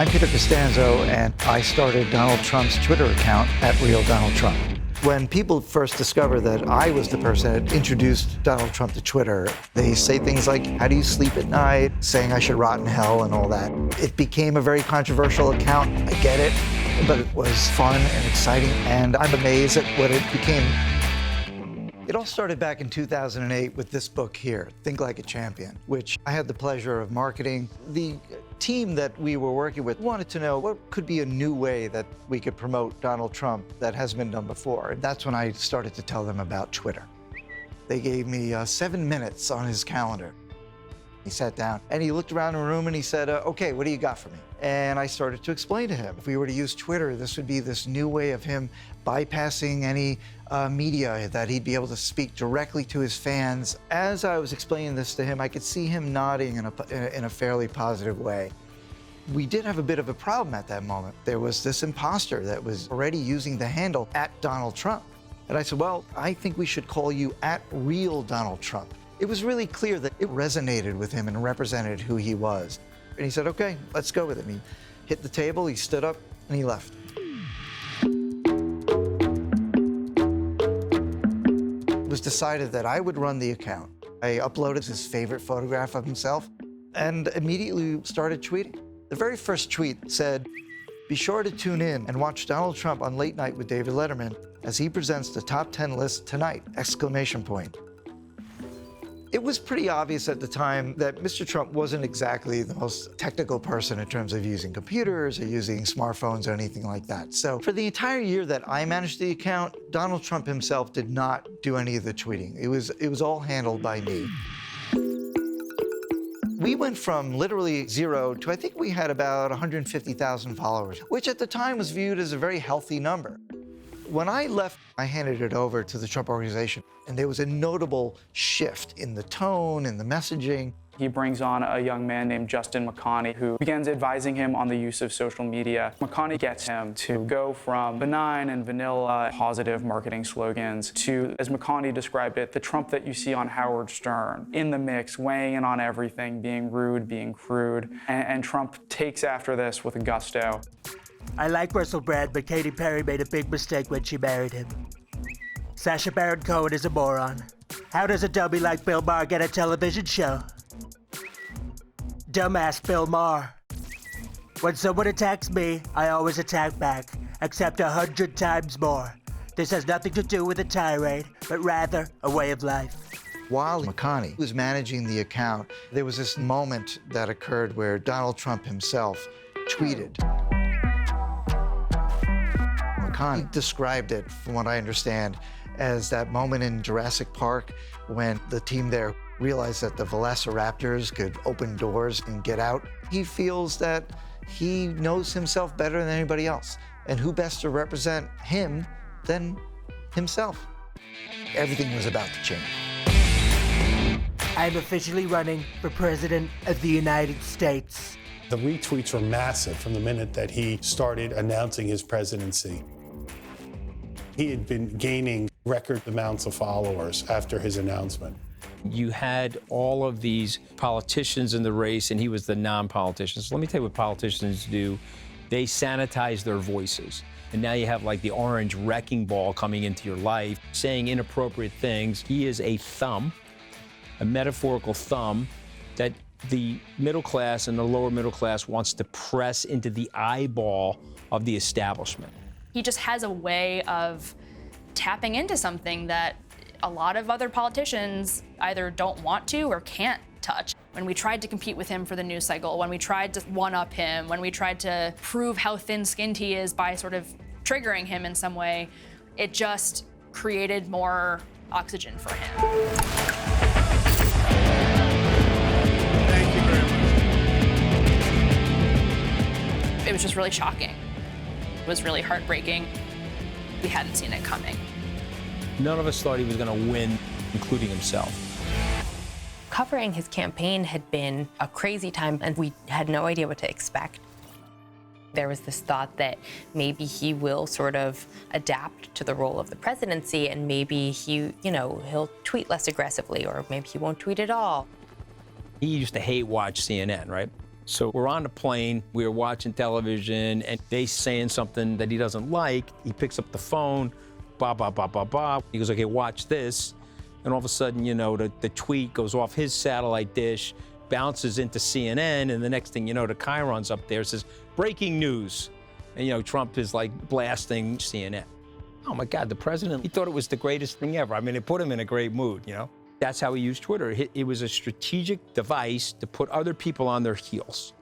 I'm Peter Costanzo, and I started Donald Trump's Twitter account at Real Donald Trump. When people first discovered that I was the person that introduced Donald Trump to Twitter, they say things like, "How do you sleep at night?" saying I should rot in hell and all that. It became a very controversial account. I get it, but it was fun and exciting, and I'm amazed at what it became. It all started back in 2008 with this book here, Think Like a Champion, which I had the pleasure of marketing. The team that we were working with wanted to know what could be a new way that we could promote Donald Trump that hasn't been done before. And that's when I started to tell them about Twitter. They gave me 7 minutes on his calendar. He sat down and he looked around the room and he said, okay, what do you got for me? And I started to explain to him, if we were to use Twitter, this would be this new way of him bypassing any media, that he'd be able to speak directly to his fans. As I was explaining this to him, I could see him nodding in a fairly positive way. We did have a bit of a problem at that moment. There was this imposter that was already using the handle @Donald Trump. And I said, well, I think we should call you @Real Donald Trump. It was really clear that it resonated with him and represented who he was. And he said, okay, let's go with it. And he hit the table, he stood up, and he left. It was decided that I would run the account. I uploaded his favorite photograph of himself and immediately started tweeting. The very first tweet said, be sure to tune in and watch Donald Trump on Late Night with David Letterman as he presents the top 10 list tonight, ! It was pretty obvious at the time that Mr. Trump wasn't exactly the most technical person in terms of using computers or using smartphones or anything like that. So for the entire year that I managed the account, Donald Trump himself did not do any of the tweeting. It was all handled by me. We went from literally 0 to I think we had about 150,000 followers, which at the time was viewed as a very healthy number. When I left, I handed it over to the Trump Organization, and there was a notable shift in the tone and the messaging. He brings on a young man named Justin McConney, who begins advising him on the use of social media. McConney gets him to go from benign and vanilla positive marketing slogans to, as McConney described it, the Trump that you see on Howard Stern, in the mix, weighing in on everything, being rude, being crude. And Trump takes after this with gusto. I like Russell Brand, but Katy Perry made a big mistake when she married him. Sacha Baron Cohen is a moron. How does a dummy like Bill Maher get a television show? Dumbass Bill Maher. When someone attacks me, I always attack back, except 100 times more. This has nothing to do with a tirade, but rather a way of life. While McConney was managing the account, there was this moment that occurred where Donald Trump himself tweeted. McConney described it, from what I understand, as that moment in Jurassic Park when the team there realized that the velociraptors could open doors and get out. He feels that he knows himself better than anybody else, and who best to represent him than himself. Everything was about to change. I'm officially running for President of the United States. The retweets were massive from the minute that he started announcing his presidency. He had been gaining record amounts of followers after his announcement. You had all of these politicians in the race, and he was the non-politician. So let me tell you what politicians do. They sanitize their voices. And now you have like the orange wrecking ball coming into your life, saying inappropriate things. He is a thumb, a metaphorical thumb that the middle class and the lower middle class wants to press into the eyeball of the establishment. He just has a way of tapping into something that a lot of other politicians either don't want to or can't touch. When we tried to compete with him for the news cycle, when we tried to one-up him, when we tried to prove how thin-skinned he is by sort of triggering him in some way, it just created more oxygen for him. Thank you very much. It was just really shocking. It was really heartbreaking. We hadn't seen it coming. None of us thought he was going to win, including himself. Covering his campaign had been a crazy time, and we had no idea what to expect. There was this thought that maybe he will sort of adapt to the role of the presidency, and maybe he'll tweet less aggressively, or maybe he won't tweet at all. He used to hate watch CNN, right? So we're on the plane, we were watching television, and they saying something that he doesn't like. He picks up the phone, blah, blah, blah, blah, blah. He goes, okay, watch this. And all of a sudden, you know, the tweet goes off his satellite dish, bounces into CNN, and the next thing you know, the chyron's up there, says, breaking news. And, you know, Trump is like blasting CNN. Oh my God, the president, he thought it was the greatest thing ever. I mean, it put him in a great mood, you know? That's how he used Twitter. It was a strategic device to put other people on their heels.